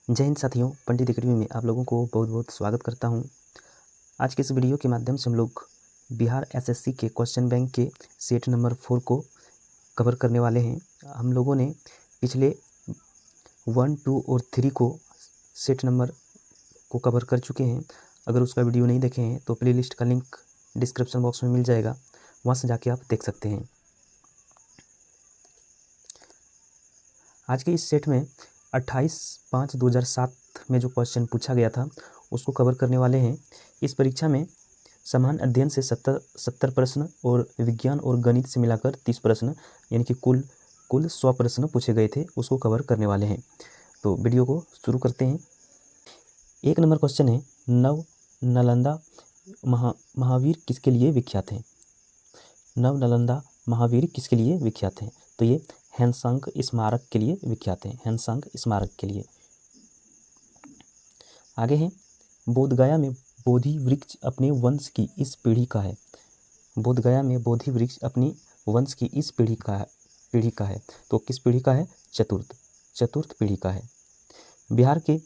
जय हिंद साथियों, पंडित एकेडमी में आप लोगों को बहुत बहुत स्वागत करता हूं। आज के इस वीडियो के माध्यम से हम लोग बिहार एसएससी के क्वेश्चन बैंक के सेट नंबर 4 को कवर करने वाले हैं। हम लोगों ने पिछले 1, 2 और 3 को सेट नंबर को कवर कर चुके हैं। अगर उसका वीडियो नहीं देखे हैं तो प्लेलिस्ट का लिंक डिस्क्रिप्शन बॉक्स में मिल जाएगा, वहाँ से जाके आप देख सकते हैं। आज के इस सेट में 28/5/2007 में जो क्वेश्चन पूछा गया था उसको कवर करने वाले हैं। इस परीक्षा में समान अध्ययन से 70 प्रश्न और विज्ञान और गणित से मिलाकर 30 प्रश्न यानी कि कुल 100 प्रश्न पूछे गए थे, उसको कवर करने वाले हैं। तो वीडियो को शुरू करते हैं। 1 नंबर क्वेश्चन है, नालंदा महावीर किसके लिए विख्यात हैं? नालंदा महावीर किसके लिए विख्यात हैं? तो ये हैनसांग स्मारक के लिए विख्यात हैं, हैनसांग स्मारक के लिए। आगे है, बोधगया में बोधि वृक्ष अपने वंश की इस पीढ़ी का है। बोधगया में बोधि वृक्ष अपनी वंश की इस पीढ़ी का है। तो किस पीढ़ी का है? चतुर्थ पीढ़ी का है। बिहार के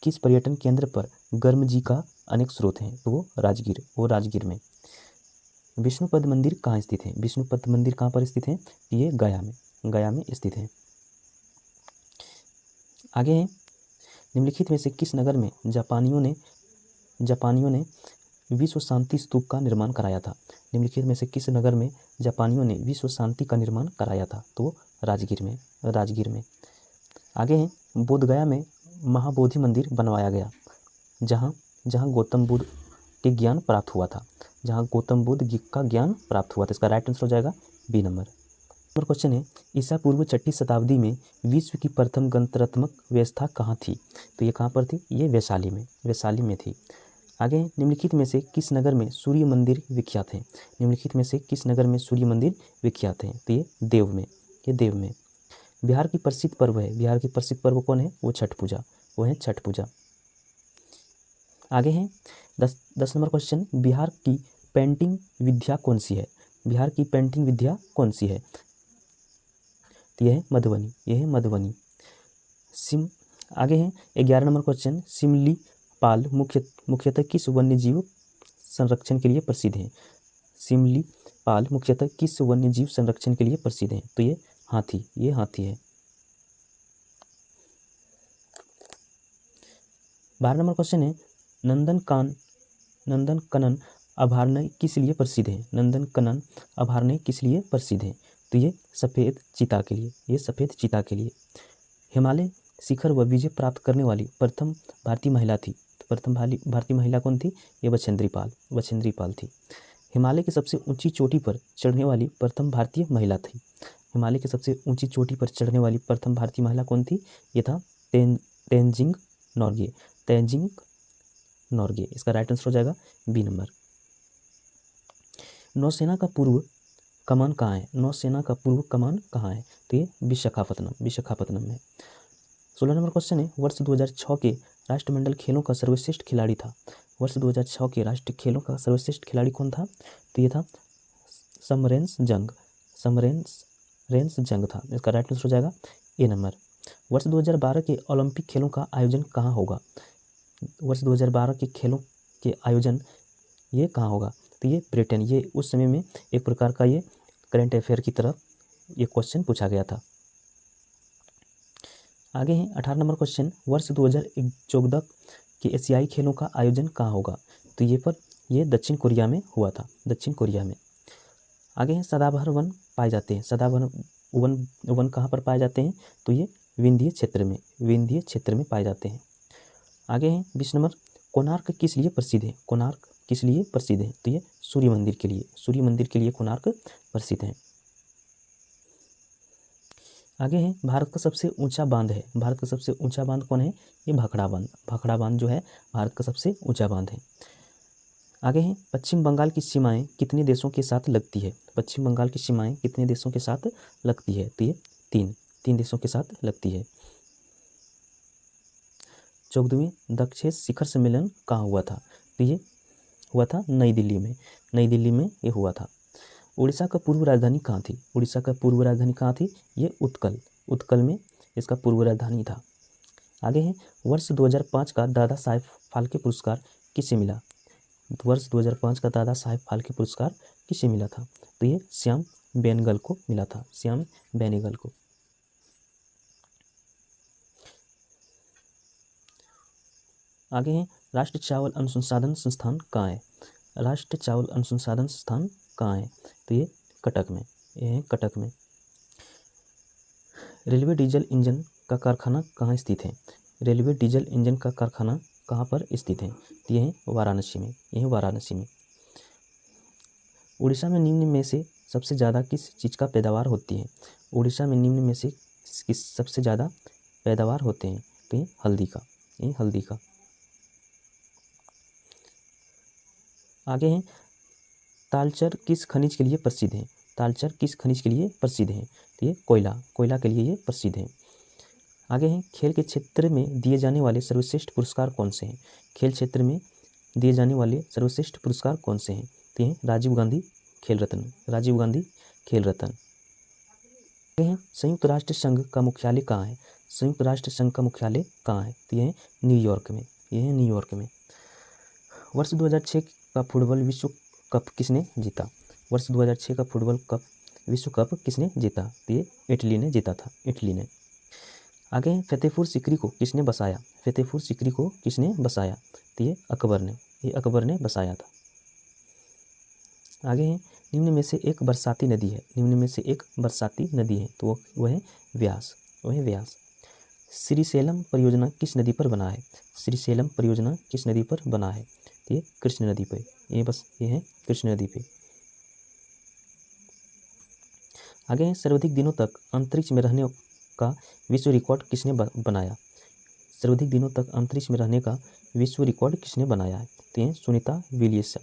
किस पर्यटन केंद्र पर गर्म जी का अनेक स्रोत हैं? तो वो राजगीर में। विष्णुपद मंदिर कहाँ स्थित है? विष्णुपद मंदिर कहाँ पर स्थित है? ये गया में स्थित है। आगे है, निम्नलिखित में से किस नगर में जापानियों ने विश्व शांति स्तूप का निर्माण कराया था? निम्नलिखित में से किस नगर में जापानियों ने विश्व शांति का निर्माण कराया था? तो राजगीर में। आगे है, बोधगया में महाबोधि मंदिर बनवाया गया जहाँ गौतम बुद्ध के ज्ञान प्राप्त हुआ था। जहाँ गौतम बुद्ध का ज्ञान प्राप्त हुआ था। इसका राइट आंसर हो जाएगा बी नंबर। क्वेश्चन है, ईसा पूर्व 6वीं शताब्दी में विश्व की प्रथम गणतंत्रात्मक व्यवस्था कहाँ थी? तो ये कहाँ पर थी? ये वैशाली में थी। आगे, निम्नलिखित में से किस नगर में सूर्य मंदिर विख्यात है? निम्नलिखित में से किस नगर में सूर्य मंदिर विख्यात है? तो ये देव में। बिहार की प्रसिद्ध पर्व कौन है? वो छठ पूजा। आगे है 10 नंबर क्वेश्चन, बिहार की पेंटिंग विद्या कौन सी है? बिहार की पेंटिंग विद्या कौन सी है? तो यह है मधुबनी। आगे है 11 नंबर क्वेश्चन, सिमलीपाल मुख्यतः किस वन्य जीव संरक्षण के लिए प्रसिद्ध है? सिमलीपाल मुख्यतः किस वन्य जीव संरक्षण के लिए प्रसिद्ध है? तो ये हाथी है। 12 नंबर क्वेश्चन है, नंदनकनन अभयारण्य किस लिए प्रसिद्ध है? नंदनकनन अभयारण्य किस लिए प्रसिद्ध है? तो ये सफ़ेद चीता के लिए। हिमालय शिखर व विजय प्राप्त करने वाली प्रथम भारतीय महिला थी। प्रथम भारतीय महिला कौन थी? ये बछेंद्री पाल थी। हिमालय की सबसे ऊंची चोटी पर चढ़ने वाली प्रथम भारतीय महिला थी। हिमालय की सबसे ऊंची चोटी पर चढ़ने वाली प्रथम भारतीय महिला कौन थी? ये था तेंजिंग नोर्गे। इसका राइट आंसर हो जाएगा बी नंबर। नौसेना का पूर्व कमान कहाँ है? तो ये विशाखापत्तनम में। 16 नंबर क्वेश्चन है, वर्ष 2006 के राष्ट्रमंडल खेलों का सर्वश्रेष्ठ खिलाड़ी था। वर्ष 2006 के राष्ट्रीय खेलों का सर्वश्रेष्ठ खिलाड़ी कौन था? तो ये था समरेंस जंग था। इसका राइट आंसर हो जाएगा ए नंबर। वर्ष 2012 के ओलंपिक खेलों का आयोजन कहाँ होगा? वर्ष 2012 के खेलों के आयोजन ये कहाँ होगा? तो ये ब्रिटेन। ये उस समय में एक प्रकार का ये करंट अफेयर की तरफ ये क्वेश्चन पूछा गया था। आगे है 18 नंबर क्वेश्चन, वर्ष 2014 के एशियाई खेलों का आयोजन कहाँ होगा? तो ये दक्षिण कोरिया में हुआ था। आगे है, सदाबहार वन पाए जाते हैं। सदाबहार वन कहाँ पर पाए जाते हैं? तो ये विंध्य क्षेत्र में पाए जाते हैं। आगे है 20 नंबर, कोणार्क किस लिए प्रसिद्ध है? तो ये सूर्य मंदिर के लिए कोणार्क प्रसिद्ध है। आगे है, भारत का सबसे ऊंचा बांध कौन है? ये भाखड़ा बांध जो है भारत का सबसे ऊंचा बांध है। आगे है, पश्चिम बंगाल की सीमाएं कितने देशों के साथ लगती है? तो ये तीन देशों के साथ लगती है। 14वें दक्षेण शिखर सम्मेलन कहाँ हुआ था? तो ये हुआ था नई दिल्ली में ये हुआ था। उड़ीसा का पूर्व राजधानी कहाँ थी? ये उत्कल में इसका पूर्व राजधानी था। आगे है वर्ष 2005 का दादा साहेब फाल्के पुरस्कार किसे मिला? वर्ष 2005 का दादा साहेब फाल्के पुरस्कार किसे मिला था? तो ये श्याम बेनेगल को मिला था, श्याम बेनेगल को। आगे है राष्ट्रीय चावल अनुसंधान संस्थान कहाँ है? राष्ट्रीय चावल अनुसंधान संस्थान कहाँ है? तो ये कटक में, ये है कटक में। रेलवे डीजल इंजन का कारखाना कहाँ स्थित है? रेलवे डीजल इंजन का कारखाना कहाँ पर स्थित है? तो ये है वाराणसी में, ये है वाराणसी में। उड़ीसा में निम्न में से सबसे ज़्यादा किस चीज़ का पैदावार होती है? उड़ीसा में निम्न में से किस सबसे ज़्यादा पैदावार होते हैं? तो ये हल्दी का, ये हल्दी का। आगे है तालचर किस खनिज के लिए प्रसिद्ध है? तालचर किस खनिज के लिए प्रसिद्ध है? तो ये कोयला, कोयला के लिए ये प्रसिद्ध है। आगे है खेल के क्षेत्र में दिए जाने वाले सर्वश्रेष्ठ पुरस्कार कौन से हैं? खेल क्षेत्र में दिए जाने वाले सर्वश्रेष्ठ पुरस्कार कौन से हैं? तो ये राजीव गांधी खेल रत्न, राजीव गांधी खेल रत्न। आगे है संयुक्त राष्ट्र संघ का मुख्यालय कहाँ है? संयुक्त राष्ट्र संघ का मुख्यालय कहाँ है? तो ये है न्यूयॉर्क में, ये है न्यूयॉर्क में। वर्ष 2006 का फुटबॉल विश्व कप किसने जीता? वर्ष 2006 का फुटबॉल कप विश्व कप किसने जीता? तो ये इटली ने जीता था, इटली ने। आगे है फतेहपुर सीकरी को किसने बसाया? फतेहपुर सीकरी को किसने बसाया? तो ये अकबर ने, ये अकबर ने बसाया था। आगे है निम्न में से एक बरसाती नदी है, निम्न में से एक बरसाती नदी है, तो वह है व्यास, वह है व्यास। श्रीशैलम परियोजना किस नदी पर बना है? श्रीशैलम परियोजना किस नदी पर बना है? तो ये कृष्ण नदी पे, ये बस ये है कृष्ण नदी पे। आगे है सर्वाधिक दिनों तक अंतरिक्ष में रहने का विश्व रिकॉर्ड किसने बनाया? सर्वाधिक दिनों तक अंतरिक्ष में रहने का विश्व रिकॉर्ड किसने बनाया है? तो ये सुनीता विलियम्स,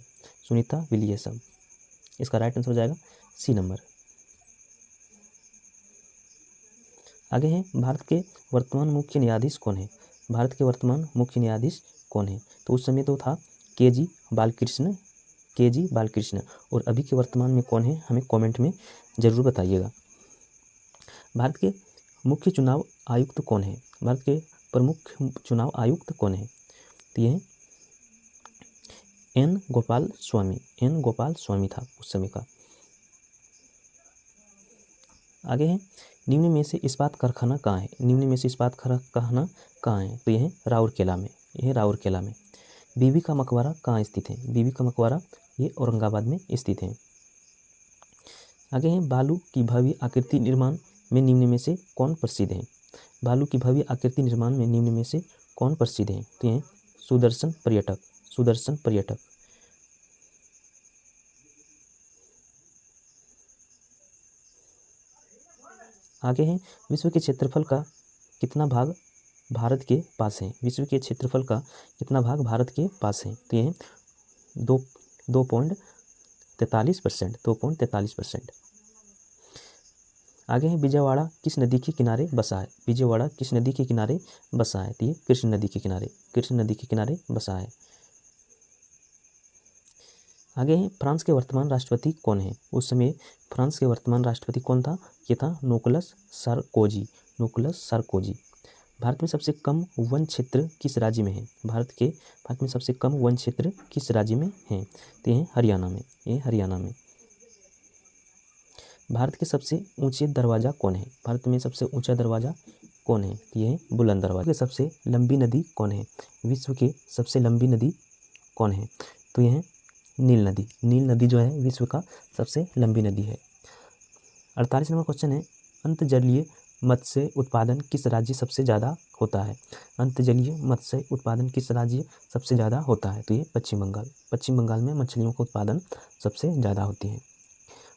सुनीता विलियम्स। इसका राइट आंसर हो जाएगा सी नंबर। आगे है भारत के वर्तमान मुख्य न्यायाधीश कौन है? भारत के वर्तमान मुख्य न्यायाधीश कौन है? तो उस समय तो था के.जी. बालकृष्ण, के.जी. बालकृष्ण। और अभी के वर्तमान में कौन है हमें कमेंट में ज़रूर बताइएगा। भारत के मुख्य चुनाव आयुक्त कौन है? भारत के प्रमुख चुनाव आयुक्त कौन है? तो ये है एन गोपाल स्वामी, एन गोपाल स्वामी था उस समय का। आगे है निम्न में से इस्पात कारखाना कहाँ है? निम्न में से इस्पात कारखाना कहाँ है? तो यह है राउरकेला में, यह है राउरकेला में। बीबी का मकबरा कहाँ स्थित है? बीबी का मकबरा ये औरंगाबाद में स्थित है। आगे है बालू की भव्य आकृति निर्माण में निम्न में से कौन प्रसिद्ध है? बालू की भव्य आकृति निर्माण में निम्न में से कौन प्रसिद्ध है? तो ये सुदर्शन पर्यटक, सुदर्शन पर्यटक। आगे है विश्व के क्षेत्रफल का कितना भाग भारत के पास है? विश्व के क्षेत्रफल का कितना भाग भारत के पास है? तो ये 2.43%, 2.43%। आगे है विजयवाड़ा किस नदी के किनारे बसा है? विजयवाड़ा किस नदी के किनारे बसा है? तो ये कृष्ण नदी के किनारे, कृष्ण नदी के किनारे बसा है। आगे है फ्रांस के वर्तमान राष्ट्रपति कौन है? उस समय फ्रांस के वर्तमान राष्ट्रपति कौन था? ये था Nicolas Sarkozy, Nicolas Sarkozy. Bharat में सबसे कम वन क्षेत्र किस राज्य में है? भारत में सबसे कम वन क्षेत्र किस राज्य में है? तो ये हरियाणा में, ये हरियाणा में। भारत के सबसे ऊंचे दरवाज़ा कौन है? भारत में सबसे ऊंचा दरवाज़ा कौन है? ये है बुलंद दरवाज़ा। सबसे लंबी नदी कौन है? विश्व की सबसे लंबी नदी कौन है? तो ये है नील नदी, नील नदी जो है विश्व का सबसे लंबी नदी है। 48 नंबर क्वेश्चन है अंतर्जलीय मत्स्य उत्पादन किस राज्य सबसे ज़्यादा होता है? अंतर्जलीय मत्स्य उत्पादन किस राज्य सबसे ज़्यादा होता है? तो ये पश्चिम बंगाल, पश्चिम बंगाल में मछलियों का उत्पादन सबसे ज़्यादा होती है।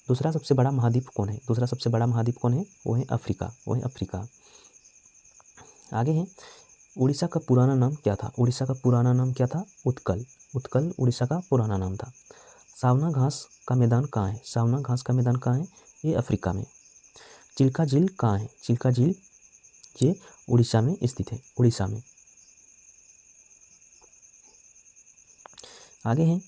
दूसरा सबसे बड़ा महाद्वीप कौन है? दूसरा सबसे बड़ा महाद्वीप कौन है? वो है अफ्रीका, वो है अफ्रीका। आगे है उड़ीसा का पुराना नाम क्या था? उड़ीसा का पुराना नाम क्या था? उत्कल, उत्कल उड़ीसा का पुराना नाम था। सावना घास का मैदान कहाँ है? सावना घास का मैदान कहाँ है? ये अफ्रीका में। चिल्का झील कहाँ है? चिल्का झील ये उड़ीसा में स्थित है, उड़ीसा में। आगे है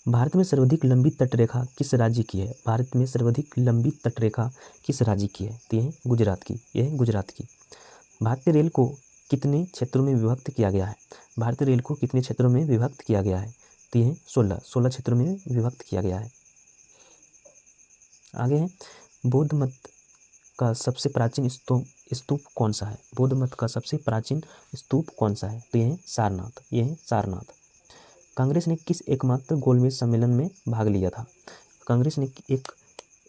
भारत में सर्वाधिक लंबी तटरेखा किस राज्य की है? भारत में सर्वाधिक लंबी तटरेखा किस राज्य की है? तो ये है गुजरात की, ये है गुजरात की। भारतीय रेल को कितने क्षेत्रों में विभक्त किया गया है? भारतीय रेल को कितने क्षेत्रों में विभक्त किया गया है? तो ये 16 क्षेत्रों में विभक्त किया गया है। आगे है, बौद्ध मत का सबसे प्राचीन स्तूप कौन सा है? बौद्ध मत का सबसे प्राचीन स्तूप कौन सा है? तो यह है सारनाथ। यह है सारनाथ। कांग्रेस ने किस एकमात्र गोलमेज सम्मेलन में भाग लिया था? कांग्रेस ने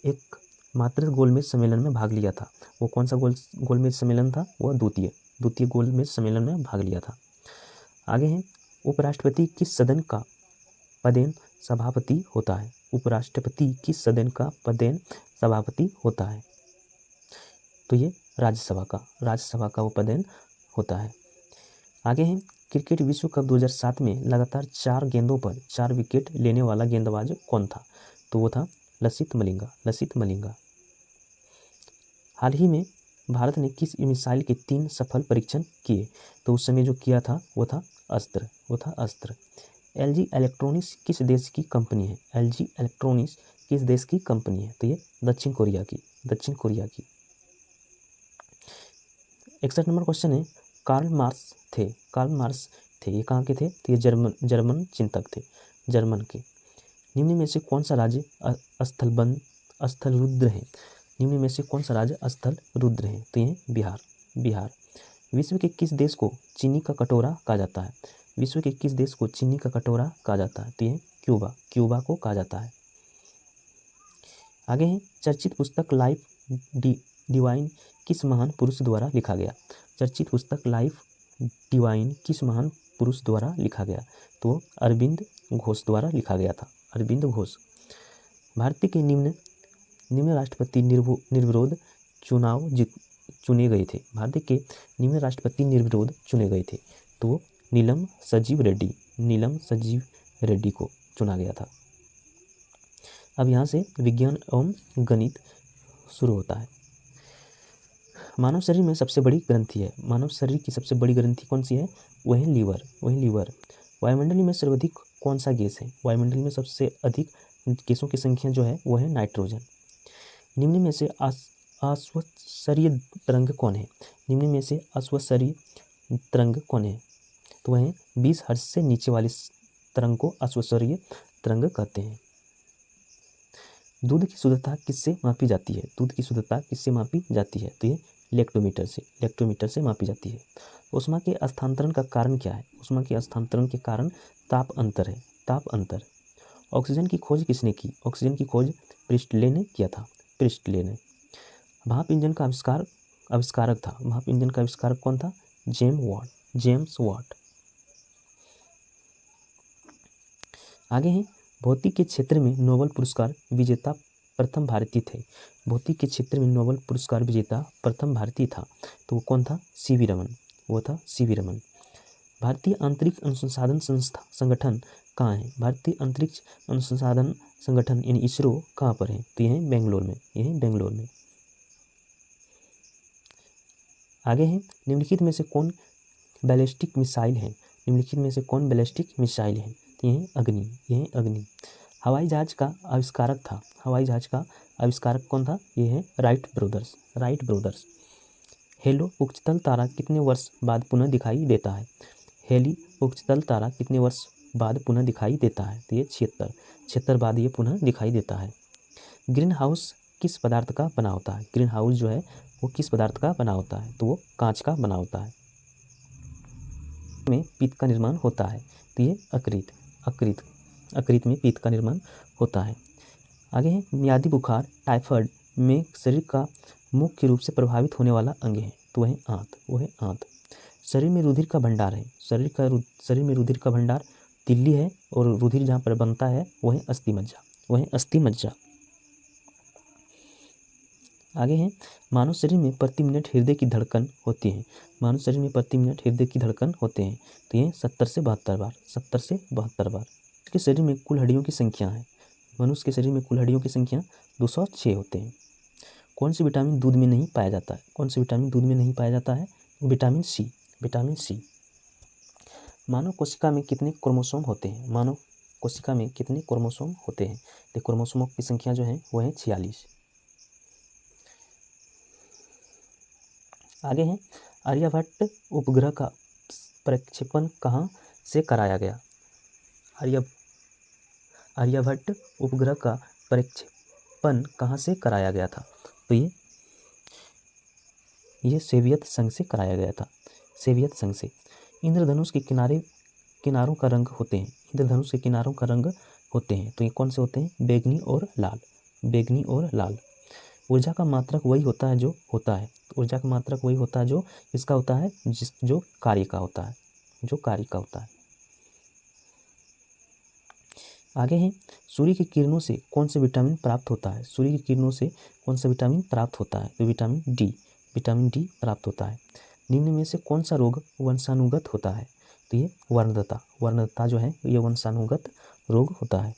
एक मात्र गोलमेज सम्मेलन में भाग लिया था। वो कौन सा गोलमेज सम्मेलन था? वह द्वितीय गोलमेज सम्मेलन में भाग लिया था। आगे है, उपराष्ट्रपति किस सदन का पदेन सभापति होता है? उपराष्ट्रपति किस सदन का पदेन सभापति होता है? तो ये राज्यसभा का वो पदेन होता है। आगे है, क्रिकेट विश्व कप 2007 में लगातार 4 गेंदों पर 4 विकेट लेने वाला गेंदबाज कौन था? तो वो था लसित मलिंगा। हाल ही में भारत ने किस मिसाइल के 3 सफल परीक्षण किए? तो उस समय जो किया था वो था अस्त्र। LG इलेक्ट्रॉनिक्स किस देश की कंपनी है? LG इलेक्ट्रॉनिक्स किस देश की कंपनी है? तो ये दक्षिण कोरिया की। 61 नंबर क्वेश्चन है, कार्ल मार्क्स थे, ये कहाँ के थे? तो ये जर्मन चिंतक थे, जर्मन के। निम्न में से कौन सा राज्य स्थल रुद्र है? निम्न में से कौन सा राज्य स्थल रुद्र है? तो ये बिहार। विश्व के किस देश को चीनी का कटोरा कहा जाता है? विश्व के किस देश को चीनी का कटोरा कहा जाता है? तो ये क्यूबा को कहा जाता है। आगे है, चर्चित पुस्तक लाइफ डिवाइन किस महान पुरुष द्वारा लिखा गया? चर्चित पुस्तक लाइफ डिवाइन किस महान पुरुष द्वारा लिखा गया? तो अरविंद घोष द्वारा लिखा गया था, अरविंद घोष। भारत के निम्न राष्ट्रपति निर्विरोध चुने गए थे। भारत के निम्न राष्ट्रपति निर्विरोध चुने गए थे। तो नीलम संजीव रेड्डी को चुना गया था। अब यहाँ से विज्ञान एवं गणित शुरू होता है। मानव शरीर में सबसे बड़ी ग्रंथि है। मानव शरीर की सबसे बड़ी ग्रंथि कौन सी है? वह है लीवर। वायुमंडल में सर्वाधिक कौन सा गैस है? वायुमंडल में सबसे अधिक गैसों की संख्या जो है वह है नाइट्रोजन। निम्न में से अश्वस्तरीय तरंग कौन है? निम्न में से अश्वस्तरीय तरंग कौन है? तो वह 20 हर्ट्ज से नीचे वाली तरंग को अश्वस्तरीय तरंग कहते हैं। दूध की शुद्धता किससे मापी जाती है? दूध की शुद्धता किससे मापी जाती है? तो ये इलेक्ट्रोमीटर से मापी जाती है। ऊष्मा के स्थानांतरण का कारण क्या है? ऊष्मा के स्थानांतरण के कारण ताप अंतर। ऑक्सीजन की खोज किसने की? ऑक्सीजन की खोज प्रिस्टले ने किया था, भाप इंजन का आविष्कारक था। भाप इंजन का आविष्कारक कौन था? James Watt. आगे है, भौतिक के क्षेत्र में नोबेल पुरस्कार विजेता प्रथम भारतीय थे। भौतिक के क्षेत्र में नोबेल पुरस्कार विजेता प्रथम भारतीय था। तो वो कौन था? सीवी रमन। भारतीय अंतरिक्ष अनुसंधान संगठन कहाँ है? भारतीय अंतरिक्ष अनुसंधान संगठन यानी इसरो कहाँ पर है? तो यह है बेंगलोर में। आगे है, निम्नलिखित में से कौन बैलिस्टिक मिसाइल है? तो यह है अग्नि। हवाई जहाज का आविष्कारक कौन था? यह है राइट ब्रदर्स। हेलो उच्चतल तारा कितने वर्ष बाद पुनः दिखाई देता है? हेली उच्चतल तारा कितने वर्ष बाद पुनः दिखाई देता है? तो ये 76 बाद ये पुनः दिखाई देता है। ग्रीन हाउस किस पदार्थ का बना होता है? ग्रीन हाउस जो है वो किस पदार्थ का बना होता है? तो वो कांच का बना होता है। में पीत का निर्माण होता है। तो ये अकृत में पीत का निर्माण होता है। आगे है, मियादी बुखार टाइफाइड में शरीर का मुख्य रूप से प्रभावित होने वाला अंग है। तो वह है आंत। शरीर में रुधिर का भंडार है। शरीर में रुधिर का भंडार तिल्ली है और रुधिर जहाँ पर बनता है वह है अस्थि मज्जा। आगे है, मानव शरीर में प्रति मिनट हृदय की धड़कन होती है। तो ये 70 से 72 बार। उसके शरीर में कुल हड्डियों की संख्या है। मनुष्य के शरीर में कुल हड्डियों की संख्या 206 होते हैं। कौन सी विटामिन दूध में नहीं पाया जाता है? Vitamin C. मानव कोशिका में कितने क्रोमोसोम होते हैं? तो क्रोमोसोमों की संख्या जो है वह है 46। आगे है, आर्यभट्ट उपग्रह का प्रक्षेपण कहाँ से कराया गया? आर्यभट्ट उपग्रह का प्रक्षेपण कहाँ से कराया गया था? तो ये सोवियत संघ से कराया गया था, सोवियत संघ से। इंद्रधनुष के किनारों का रंग होते हैं, इंद्रधनुष के किनारों का रंग होते हैं, तो ये कौन से होते हैं? बैगनी और लाल, बैगनी और लाल। ऊर्जा का मात्रक वही होता है जो होता है, ऊर्जा का मात्रक वही होता है जो इसका होता है, जो कार्य का होता है, जो कार्य का होता है। आगे है, सूर्य की किरणों से कौन से विटामिन प्राप्त होता है? सूर्य की किरणों से कौन सा विटामिन प्राप्त होता है? तो विटामिन डी प्राप्त होता है। निम्न में से कौन सा रोग वंशानुगत होता है? तो ये वर्णदत्ता जो है ये वंशानुगत रोग होता है।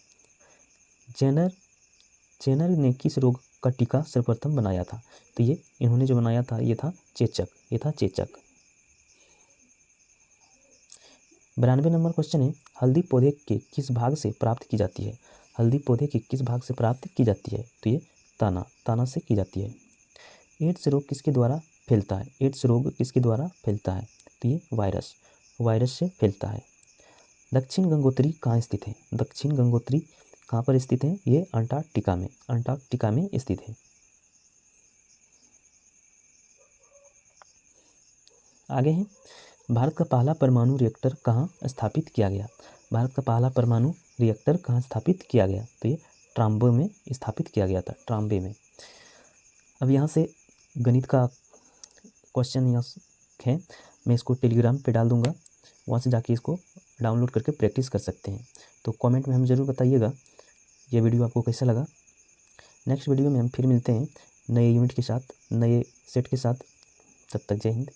जेनर ने किस रोग का टीका सर्वप्रथम बनाया था? तो ये इन्होंने जो बनाया था ये था चेचक। 92 नंबर क्वेश्चन है, हल्दी पौधे के किस भाग से प्राप्त की जाती है? हल्दी पौधे के किस भाग से प्राप्त की जाती है? तो ये ताना से की जाती है। एड्स रोग किसके द्वारा फैलता है? एड्स रोग किसके द्वारा फैलता है? तो ये वायरस से फैलता है। दक्षिण गंगोत्री कहाँ स्थित है? दक्षिण गंगोत्री कहाँ पर स्थित है? ये अंटार्कटिका में स्थित है। आगे है, भारत का पहला परमाणु रिएक्टर कहाँ स्थापित किया गया? भारत का पहला परमाणु रिएक्टर कहाँ स्थापित किया गया? तो ये ट्राम्बे में स्थापित किया गया था, ट्राम्बे में। अब यहाँ से गणित का क्वेश्चन यहाँ है, मैं इसको टेलीग्राम पे डाल दूँगा, वहाँ से जाके इसको डाउनलोड करके प्रैक्टिस कर सकते हैं। तो कमेंट में हम ज़रूर बताइएगा ये वीडियो आपको कैसा लगा। नेक्स्ट वीडियो में हम फिर मिलते हैं नए यूनिट के साथ, नए सेट के साथ। तब तक जय हिंद।